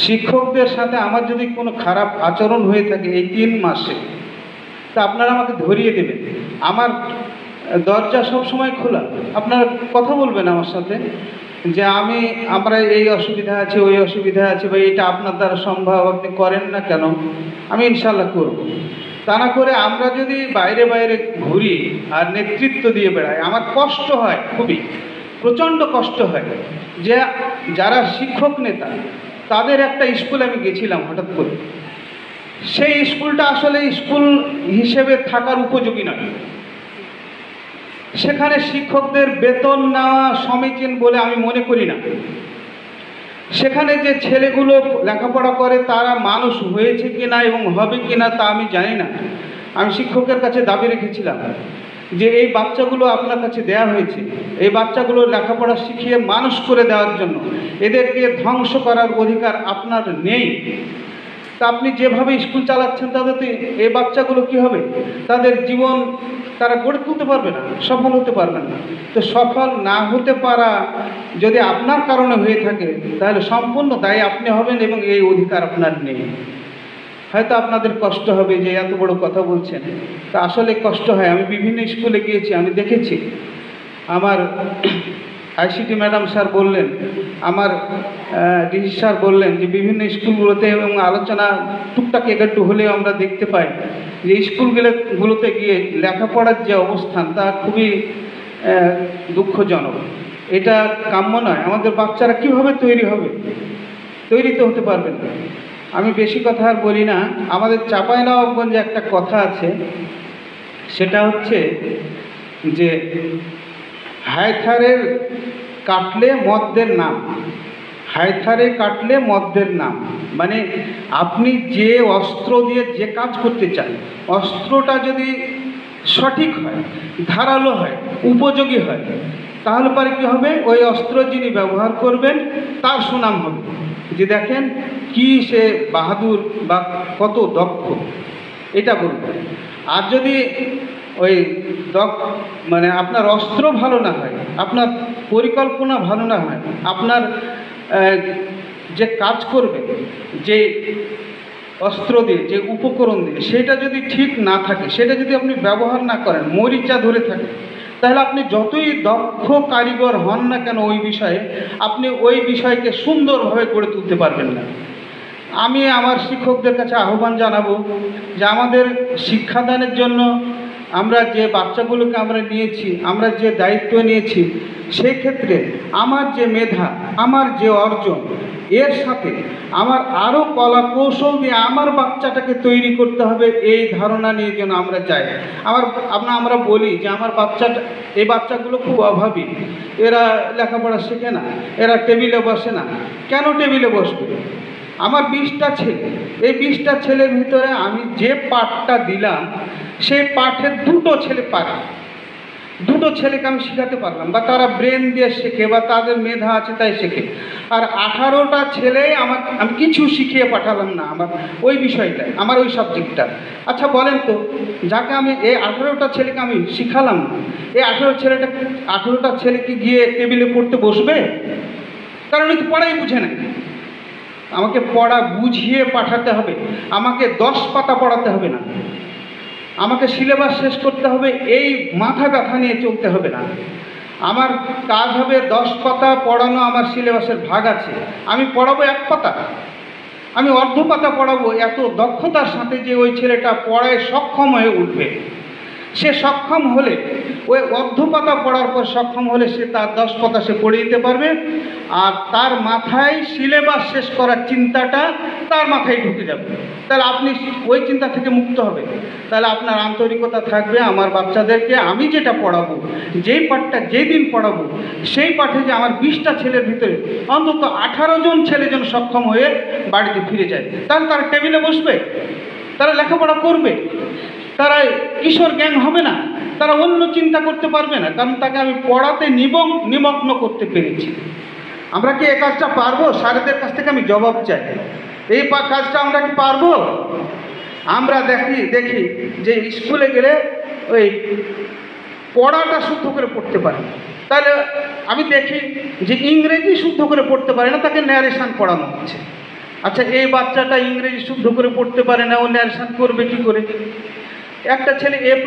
শিক্ষকদের সাথে আমার যদি কোনো খারাপ আচরণ হয়ে থাকে এই 3 মাসে, তা আপনারা আমাকে ধরিয়ে দেবেন। আমার দরজা সবসময় খোলা, আপনারা কথা বলবেন আমার সাথে যে আমরা এই অসুবিধা আছে, ওই অসুবিধা আছে, বা এটা আপনার দ্বারা সম্ভব, আপনি করেন না কেন, আমি ইনশাআল্লাহ করব। তা না করে আমরা যদি বাইরে বাইরে ঘুরি আর নেতৃত্ব দিয়ে বেড়াই, আমার কষ্ট হয়, খুবই প্রচণ্ড কষ্ট হয়। যে যারা শিক্ষক নেতা, তাদের একটা স্কুলে আমি গেছিলাম হঠাৎ করে, সেই স্কুলটা আসলে স্কুল হিসেবে থাকার উপযোগী নয়। সেখানে শিক্ষকদের বেতন নেওয়া সমীচীন বলে আমি মনে করি না। সেখানে যে ছেলেগুলো লেখাপড়া করে তারা মানুষ হয়েছে কিনা এবং হবে কিনা তা আমি জানি না। আমি শিক্ষকের কাছে দাবি রেখেছিলাম যে এই বাচ্চাগুলো আপনার কাছে দেয়া হয়েছে, এই বাচ্চাগুলো লেখাপড়া শিখিয়ে মানুষ করে দেওয়ার জন্য, এদেরকে ধ্বংস করার অধিকার আপনার নেই। তা আপনি যেভাবে স্কুল চালাচ্ছেন, তাদের তো এই বাচ্চাগুলো কী হবে, তাদের জীবন তারা গড়ে তুলতে পারবে না, সফল হতে পারবে না। তো সফল না হতে পারা যদি আপনার কারণে হয়ে থাকে, তাহলে সম্পূর্ণ দায়ী আপনি হবেন এবং এই অধিকার আপনার নেই। হয়তো আপনাদের কষ্ট হবে যে এত বড় কথা বলছেন, তা আসলে কষ্ট হয়। আমি বিভিন্ন স্কুলে গিয়েছি, আমি দেখেছি। আমার আইসিটি ম্যাডাম স্যার বললেন, আমার ডিসি স্যার বললেন যে বিভিন্ন স্কুলগুলোতে এবং আলোচনা টুকটাক একটু হলেও আমরা দেখতে পাই যে স্কুলগুলোতে গিয়ে লেখাপড়ার যে অবস্থান তা খুবই দুঃখজনক। এটা কাম্য নয়। আমাদের বাচ্চারা কীভাবে তৈরি হবে? তৈরি তো হতে পারবে না। আমি বেশি কথা আর বলি না। আমাদের চাঁপাইনবাবগঞ্জে একটা কথা আছে, সেটা হচ্ছে যে হায়থারের কাটলে মদ্যের নাম, হায়থারে কাটলে মদ্যের নাম। মানে আপনি যে অস্ত্র দিয়ে যে কাজ করতে চান, অস্ত্রটা যদি সঠিক হয়, ধারালো হয়, উপযোগী হয়, তাহলে পরে কী হবে, ওই অস্ত্র যিনি ব্যবহার করবেন তার সুনাম হবে যে দেখেন কি সে বাহাদুর বা কত দক্ষ, এটা বলবে। আর যদি ওই মানে আপনার অস্ত্র ভালো না হয়, আপনার পরিকল্পনা ভালো না হয়, আপনার যে কাজ করবে, যে অস্ত্র দিয়ে, যে উপকরণ দিয়ে, সেটা যদি ঠিক না থাকে, সেটা যদি আপনি ব্যবহার না করেন, মরিচা ধরে থাকে, তাহলে আপনি যতই দক্ষ কারিগর হন না কেন ওই বিষয়ে, আপনি ওই বিষয়কে সুন্দরভাবে গড়ে তুলতে পারবেন না। আমি আমার শিক্ষকদের কাছে আহ্বান জানাবো যে আমাদের শিক্ষাদানের জন্য আমরা যে বাচ্চাগুলোকে আমরা নিয়েছি, আমরা যে দায়িত্ব নিয়েছি, সেই ক্ষেত্রে আমার যে মেধা, আমার যে অর্জন, এর সাথে আমার আরও কলা কৌশল দিয়ে আমার বাচ্চাটাকে তৈরি করতে হবে, এই ধারণা নিয়ে যেন আমরা যাই। আমরা বলি যে আমার বাচ্চাটা, এই বাচ্চাগুলো খুব অভাবী, এরা লেখাপড়া শেখে না, এরা টেবিলে বসে না। কেন টেবিলে বসবে? আমার 20টা ছেলে, এই 20টা ছেলের ভিতরে আমি যে পাঠটা দিলাম, সেই পাঠের 2টো ছেলে পারে। দুটো ছেলেকে আমি শেখাতে পারলাম, বা তারা ব্রেন দিয়ে শেখে, বা তাদের মেধা আছে তাই শেখে। আর 18টা ছেলে আমি কিছু শিখিয়ে পাঠালাম না আমার ওই বিষয়টা, আমার ওই সাবজেক্টটা। আচ্ছা বলেন তো, যাকে আমি এই 18টা ছেলেকে আমি শিখালাম না, এই 18টা ছেলে কি গিয়ে টেবিলে পড়তে বসবে? কারণ এই তো পড়াই বুঝে না। আমাকে পড়া বুঝিয়ে পাঠাতে হবে, আমাকে 10 পাতা পড়াতে হবে না, আমাকে সিলেবাস শেষ করতে হবে এই মাথা ব্যথা নিয়ে চলতে হবে না। আমার কাজ হবে 10 পাতা পড়ানো, আমার সিলেবাসের ভাগ আছে, আমি পড়াবো 1 পাতা, আমি অর্ধ পাতা পড়াবো এত দক্ষতার সাথে যে ওই ছেলেটা পড়ায় সক্ষম হয়ে উঠবে। সে সক্ষম হলে, ওই অর্ধ পাতা পড়ার পর সক্ষম হলে সে তার 10 পাতা সে পড়ে দিতে পারবে, আর তার মাথায় সিলেবাস শেষ করার চিন্তাটা তার মাথায় ঢুকে যাবে। তাহলে আপনি ওই চিন্তা থেকে মুক্ত হবে। তাহলে আপনার আন্তরিকতা থাকবে, আমার বাচ্চাদেরকে আমি যেটা পড়াবো, যেই পাঠটা যেই দিন পড়াবো, সেই পাঠে যে আমার 20টা ছেলের ভিতরে অন্তত 18 জন ছেলে যেন সক্ষম হয়ে বাড়িতে ফিরে যায়। তাহলে তারা টেবিলে বসবে, তারা লেখাপড়া করবে, তারা কিশোর গ্যাং হবে না, তারা অন্য চিন্তা করতে পারবে না, কারণ তাকে আমি পড়াতে নিমগ্ন করতে পেরেছি। আমরা কি এই কাজটা পারবো? স্যারেদের কাছ থেকে আমি জবাব চাই, এই কাজটা আমরা কি পারবো? আমরা দেখি যে স্কুলে গেলে ওই পড়াটা শুদ্ধ করে পড়তে পারে, তাহলে আমি দেখি যে ইংরেজি শুদ্ধ করে পড়তে পারে না, তাকে ন্যারেশন পড়ানো হচ্ছে। আচ্ছা, এই বাচ্চাটা ইংরেজি শুদ্ধ করে পড়তে পারে না, ও ন্যারেশন করবে কি করে? একটা ছেলে a+b²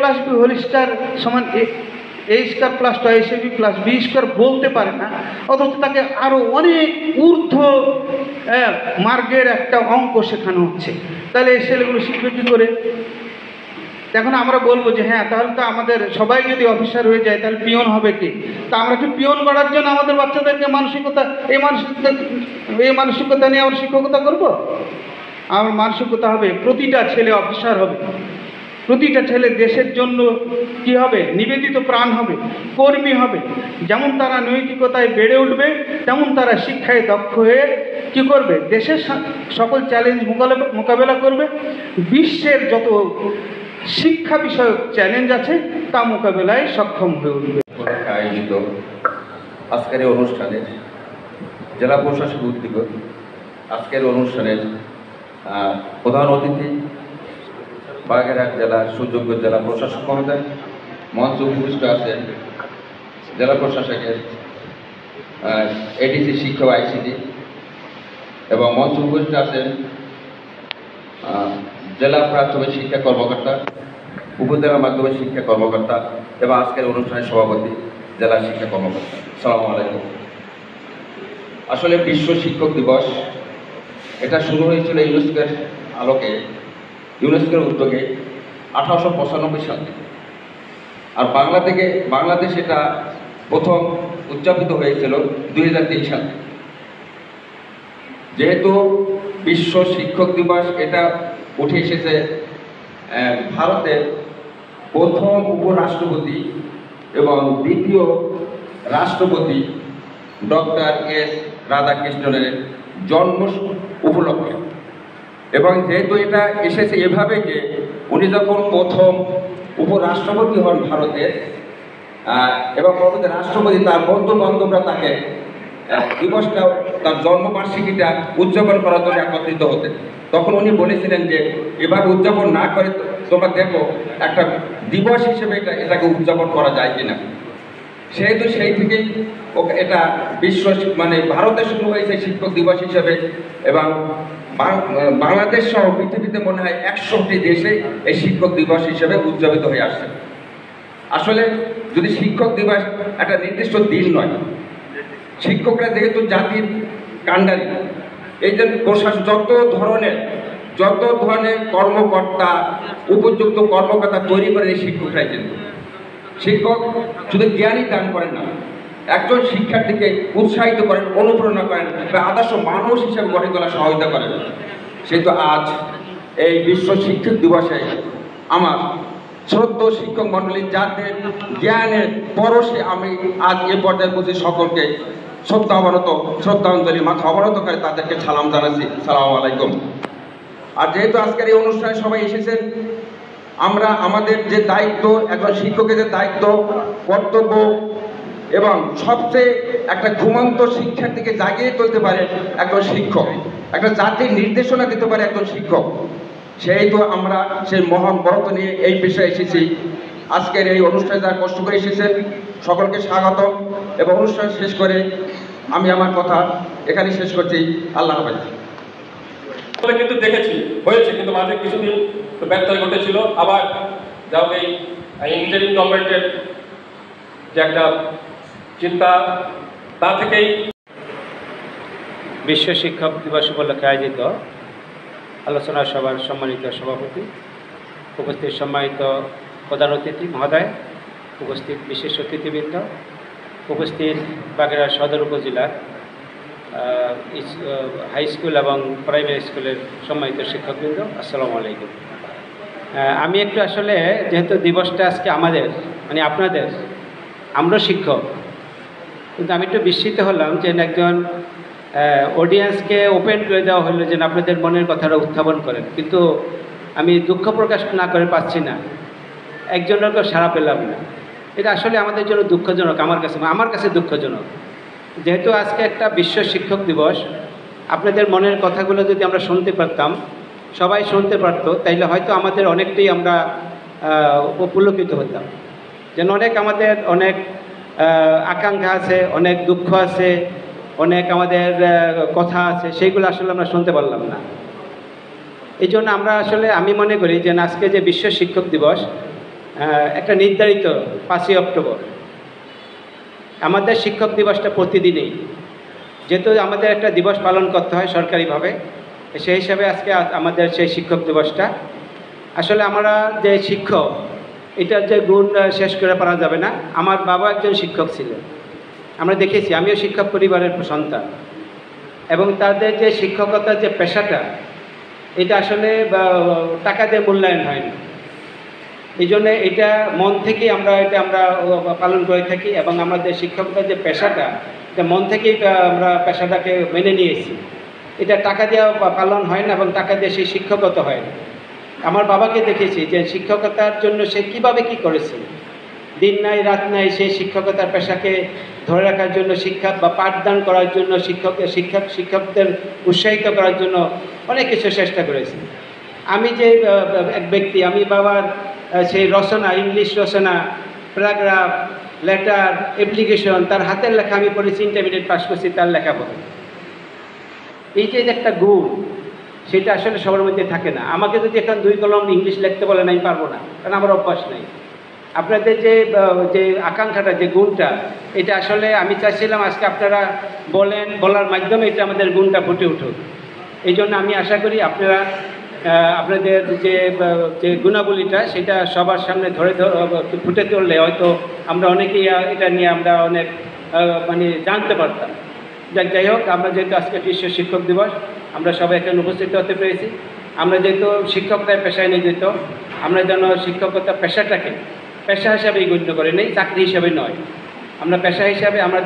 বলতে পারে না, অথচ তাকে আরও অনেক ঊর্ধ্ব মার্গের একটা অঙ্ক শেখানো হচ্ছে, তাহলে এই ছেলেগুলো শিখবে কী করে? এখন আমরা বলবো যে হ্যাঁ, তাহলে তো আমাদের সবাই যদি অফিসার হয়ে যায় তাহলে পিয়ন হবে কি? তা আমরা কি পিয়ন গড়ার জন্য আমাদের বাচ্চাদেরকে এই মানসিকতা নিয়ে আমরা শিক্ষকতা করবো? আমার মানসিকতা হবে প্রতিটা ছেলে অফিসার হবে, প্রতিটা ছেলে দেশের জন্য কি হবে? নিবেদিত প্রাণ হবে, কর্মী হবে। যেমন তারা নৈতিকতায় বেড়ে উঠবে, তেমন তারা শিক্ষায় দক্ষ হয়ে কী করবে? দেশের সকল চ্যালেঞ্জ মোকাবেলা করবে, বিশ্বের যত শিক্ষা বিষয়ক চ্যালেঞ্জ আছে তা মোকাবেলায় সক্ষম হয়ে উঠবে। আয়োজিত আজকের এই অনুষ্ঠানে জেলা প্রশাসক উদ্যোগ আজকের অনুষ্ঠানের প্রধান অতিথি বাগেরহাট জেলার সুযোগ্য জেলা প্রশাসক মহোদয়, মঞ্চে উপবিষ্ট আছেন জেলা প্রশাসকের এডিসি শিক্ষা আইসিটি, এবং মঞ্চে উপবিষ্ট আছেন জেলা প্রাথমিক শিক্ষা কর্মকর্তা, উপজেলা মাধ্যমিক শিক্ষা কর্মকর্তা এবং আজকের অনুষ্ঠানের সভাপতি জেলা শিক্ষা কর্মকর্তা। আসসালামু আলাইকুম। আসলে বিশ্ব শিক্ষক দিবস এটা শুরু হয়েছিল ইউনেস্কোর আলোকে, ইউনেস্কোর উদ্যোগে 1895 সালে, আর বাংলাদেশ এটা প্রথম উদযাপিত হয়েছিল 2003 সালে। যেহেতু বিশ্ব শিক্ষক দিবস এটা উঠে এসেছে ভারতের প্রথম উপরাষ্ট্রপতি এবং দ্বিতীয় রাষ্ট্রপতি ডক্টর এস রাধাকৃষ্ণনের জন্ম উপলক্ষে, এবং যেহেতু এটা এসেছে এভাবে যে উনি যখন প্রথম উপরাষ্ট্রপতি হন ভারতের, এবং পরবর্তী রাষ্ট্রপতি তার বন্ধু বান্ধবরা তাকে দিবসটা, তার জন্মবার্ষিকীটা উদযাপন করার জন্য একত্রিত হতেন, তখন উনি বলেছিলেন যে এভাবে উদযাপন না করে তোমরা দেখো একটা দিবস হিসেবে এটাকে উদযাপন করা যায় কিনা। সেহেতু সেই থেকেই এটা বিশ্ব ভারতে শুরু হয়েছে শিক্ষক দিবস হিসেবে, এবং বাংলাদেশ সহ পৃথিবীতে মনে হয় 100টি দেশে এই শিক্ষক দিবস হিসেবে উদযাপিত হয়ে আসছে। আসলে যদি শিক্ষক দিবস একটা নির্দিষ্ট দিন নয়, শিক্ষকরা যেহেতু জাতির কাণ্ডারি, এই যে প্রশাসন যত ধরনের কর্মকর্তা, উপযুক্ত কর্মকর্তা তৈরি করেন এই শিক্ষকরাই। কিন্তু শিক্ষক শুধু জ্ঞানই দান করেন না, একজন শিক্ষার্থীকে উৎসাহিত করেন, অনুপ্রেরণা করেন, বা আদর্শ মানুষ হিসেবে গড়ে তোলার সহায়তা করেন। সেহেতু আজ এই বিশ্ব শিক্ষক দিবসে আমার শ্রদ্ধেয় শিক্ষক মণ্ডলী যাদের জ্ঞানের পরশে আমি আজ এ পর্যায়ে বুঝি সকলকে শ্রদ্ধাঞ্জলি মাথা অবনত করে তাদেরকে সালাম জানাচ্ছি। সালামু আলাইকুম। আর যেহেতু আজকের এই অনুষ্ঠানে সবাই এসেছেন, আমরা আমাদের যে দায়িত্ব, একজন শিক্ষকের যে দায়িত্ব, কর্তব্য এবং সবচেয়ে একটা ঘুমন্ত শিক্ষার্থীকে জাগিয়ে তুলতে পারে একজন শিক্ষক, একটা জাতির নির্দেশনা দিতে পারে একজন শিক্ষক। সেই তো আমরা সেই মহান বরত্ব নিয়ে এই পেশায় এসেছি। আজকের এই অনুষ্ঠানে যারা কষ্ট করে এসেছেন সকলকে স্বাগত, এবং অনুষ্ঠান শেষ করে আমি আমার কথা এখানে শেষ করছি। আল্লাহ হাফেজ। কিন্তু দেখেছি হয়েছে, কিন্তু মাঝে কিছুদিন ব্যর্থতা ঘটেছিল। আবার যাও এই ইন্টারিম গভর্নমেন্টের যে একটা চিন্তা, তা থেকেই বিশ্ব শিক্ষক দিবস উপলক্ষে আয়োজিত আলোচনা সভার সম্মানিত সভাপতি, উপস্থিত সম্মানিত প্রধান অতিথি মহোদয়, উপস্থিত বিশেষ অতিথিবৃন্দ, উপস্থিত বাগেরহাট সদর উপজেলার হাই স্কুল এবং প্রাইমারি স্কুলের সম্মানিত শিক্ষকবৃন্দ, আসসালামু আলাইকুম। আমি একটু আসলে যেহেতু দিবসটা আজকে আমাদের মানে আপনাদের, আমরা শিক্ষক, কিন্তু আমি একটু বিস্মিত হলাম যে একজন অডিয়েন্সকে ওপেন করে দেওয়া হলো যে আপনাদের মনের কথাটা উত্থাপন করেন, কিন্তু আমি দুঃখ প্রকাশ না করে পাচ্ছি না, একজনেরও সাড়া পেলাম না। এটা আসলে আমাদের জন্য দুঃখজনক, আমার কাছে দুঃখজনক। যেহেতু আজকে একটা বিশ্ব শিক্ষক দিবস, আপনাদের মনের কথাগুলো যদি আমরা শুনতে পারতাম, সবাই শুনতে পারতো, তাইলে হয়তো আমাদের অনেকটাই আমরা উপলক্ষিত হতাম। যেন আমাদের অনেক আকাঙ্ক্ষা আছে, অনেক দুঃখ আছে, অনেক আমাদের কথা আছে, সেইগুলো আসলে আমরা শুনতে পারলাম না। এই জন্য আমরা আসলে আমি মনে করি যে আজকে যে বিশ্ব শিক্ষক দিবস একটা নির্ধারিত 5ই অক্টোবর, আমাদের শিক্ষক দিবসটা প্রতিদিনই, যেহেতু আমাদের একটা দিবস পালন করতে হয় সরকারিভাবে, সেই হিসাবে আজকে আমাদের সেই শিক্ষক দিবসটা। আসলে আমরা যে শিক্ষক, এটার যে গুণ শেষ করে পারা যাবে না। আমার বাবা একজন শিক্ষক ছিলেন, আমরা দেখেছি, আমিও শিক্ষক পরিবারের সন্তান, এবং তাদের যে শিক্ষকতার যে পেশাটা, এটা আসলে টাকা দিয়ে মূল্যায়ন হয় না। এই জন্য এটা মন থেকেই আমরা পালন করে থাকি, এবং আমাদের শিক্ষকতার যে পেশাটা, এটা মন থেকেই আমরা পেশাটাকে মেনে নিয়েছি। এটা টাকা দিয়ে পালন হয় না, এবং টাকা দিয়ে সেই শিক্ষকতা হয় না। আমার বাবাকে দেখেছি যে শিক্ষকতার জন্য সে কীভাবে কী করেছে, দিন নাই রাত নাই সেই শিক্ষকতার পেশাকে ধরে রাখার জন্য, শিক্ষা বা পাঠদান করার জন্য, শিক্ষকদের উৎসাহিত করার জন্য অনেক কিছু চেষ্টা করেছি। আমি যে এক ব্যক্তি, আমি বাবার সেই রচনা, ইংলিশ রচনা, প্যারাগ্রাফ, লেটার, অ্যাপ্লিকেশন, তার হাতের লেখা আমি পড়েছি, ইন্টারমিডিয়েট পাস করছি তার লেখাপড়া। এই যে একটা গুণ, সেটা আসলে সবার মধ্যে থাকে না। আমাকে যদি এখন 2 কলম ইংলিশ লিখতে বলেন, আমি পারবো না, কারণ আমার অভ্যাস নেই। আপনাদের যে আকাঙ্ক্ষাটা, যে গুণটা, এটা আসলে আমি চাইছিলাম আজকে আপনারা বলার মাধ্যমে এটা আমাদের গুণটা ফুটে উঠুক। এই জন্য আমি আশা করি আপনারা আপনাদের যে গুণাবলীটা, সেটা সবার সামনে ফুটে তুললে হয়তো আমরা অনেকেই এটা নিয়ে আমরা অনেক জানতে পারতাম। যাই হোক, আমরা যেহেতু আজকে বিশ্ব শিক্ষক দিবস, আমরা সবাই এখানে উপস্থিত হতে পেরেছি। আমরা যেহেতু শিক্ষকতায় পেশায় নিয়োজিত, আমরা যেন শিক্ষকতা পেশাটাকে পেশা হিসাবেই গণ্য করে নেই, চাকরি হিসাবে নয়। আমরা পেশা হিসাবে আমরা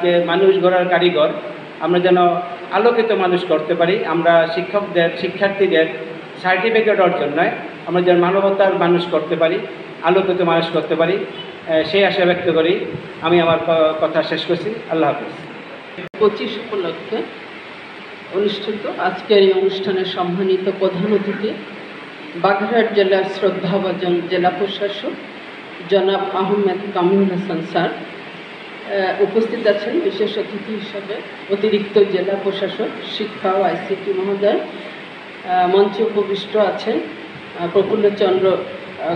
যে মানুষ গড়ার কারিগর, আমরা যেন আলোকিত মানুষ করতে পারি। আমরা শিক্ষার্থীদের সার্টিফিকেট অর্জন নয়, আমরা যেন মানবতার মানুষ করতে পারি, আলোকিত মানুষ করতে পারি, সেই আশা ব্যক্ত করি আমি আমার কথা শেষ করছি। আল্লাহ হাফেজ। 25 উপলক্ষে অনুষ্ঠিত আজকের এই অনুষ্ঠানের সম্মানিত প্রধান অতিথি বাগেরহাট জেলার শ্রদ্ধাভাজন জেলা প্রশাসক জনাব আহমেদ কামরুল হাসান স্যার, উপস্থিত আছেন বিশেষ অতিথি হিসাবে অতিরিক্ত জেলা প্রশাসক শিক্ষা ও ICT মহোদয়, মঞ্চে উপবিষ্ট আছেন প্রফুল্লচন্দ্র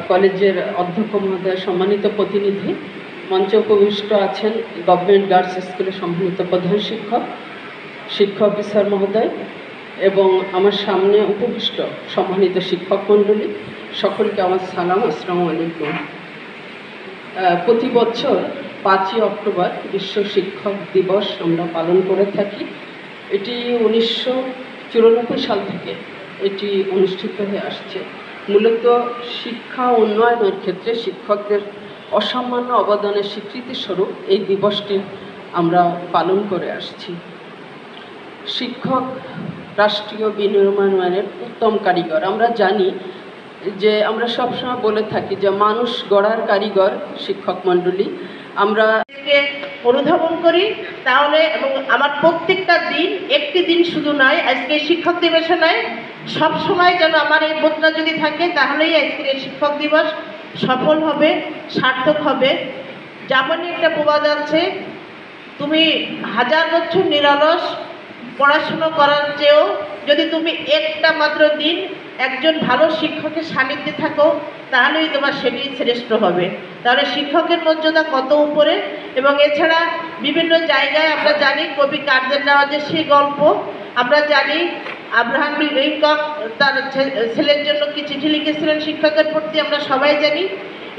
কলেজের অধ্যক্ষ মহোদয়, সম্মানিত প্রতিনিধি, মঞ্চে উপবিষ্ট আছেন গভর্নমেন্ট গার্লস স্কুলের সম্মানিত প্রধান শিক্ষা অফিসার মহোদয়, এবং আমার সামনে উপবিষ্ট সম্মানিত শিক্ষক মণ্ডলী, সকলকে আমার সালাম, আসসালামু আলাইকুম। প্রতি বছর 5ই অক্টোবর বিশ্ব শিক্ষক দিবস আমরা পালন করে থাকি। এটি 1994 সাল থেকে এটি অনুষ্ঠিত হয়ে আসছে। মূলত শিক্ষা উন্নয়নের ক্ষেত্রে শিক্ষকদের অসামান্য অবদানের স্বীকৃতিস্বরূপ এই দিবসটি আমরা পালন করে আসছি। শিক্ষক রাষ্ট্রীয় বিনির্মাণের উত্তম কারিগর। আমরা জানি যে আমরা সবসময় বলে থাকি যে মানুষ গড়ার কারিগর শিক্ষক মণ্ডলী। আমরা অনুধাবন করি তাহলে, এবং আমার প্রত্যেকটা দিন, একটি দিন শুধু নয়, আজকে শিক্ষক দিবসে নয়, সব সময় যেন আমার এই বোধটা যদি থাকে তাহলেই আজকের এই শিক্ষক দিবস সফল হবে, সার্থক হবে। যেমনই একটা প্রবাদ আছে, তুমি 1000 বছর নিরলস পড়াশুনো করার চেয়েও যদি তুমি একটা মাত্র দিন একজন ভালো শিক্ষকের সান্নিধ্যে থাকো তাহলেই তোমার সেটি শ্রেষ্ঠ হবে। তাহলে শিক্ষকের মর্যাদা কত উপরে। এবং এছাড়া বিভিন্ন জায়গায় আমরা জানি কবি কার্জন নেওয়াজের সেই গল্প আমরা জানি। আব্রাহাম লিঙ্কন তার ছেলের জন্য কি চিঠি লিখেছিলেন শিক্ষকের প্রতি আমরা সবাই জানি।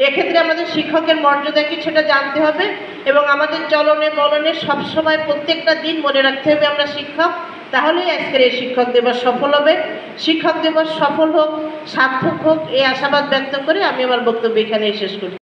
এক্ষেত্রে আমাদের শিক্ষকের মর্যাদা কি সেটা জানতে হবে এবং আমাদের চলনে বলনে সবসময় প্রত্যেকটা দিন মনে রাখতে হবে আমরা শিক্ষক, তাহলেই আজকের এই শিক্ষক দিবস সফল হবে। শিক্ষক দিবস সফল হোক, সার্থক হোক, এই আশাবাদ ব্যক্ত করে আমি আমার বক্তব্য এখানেই শেষ করি।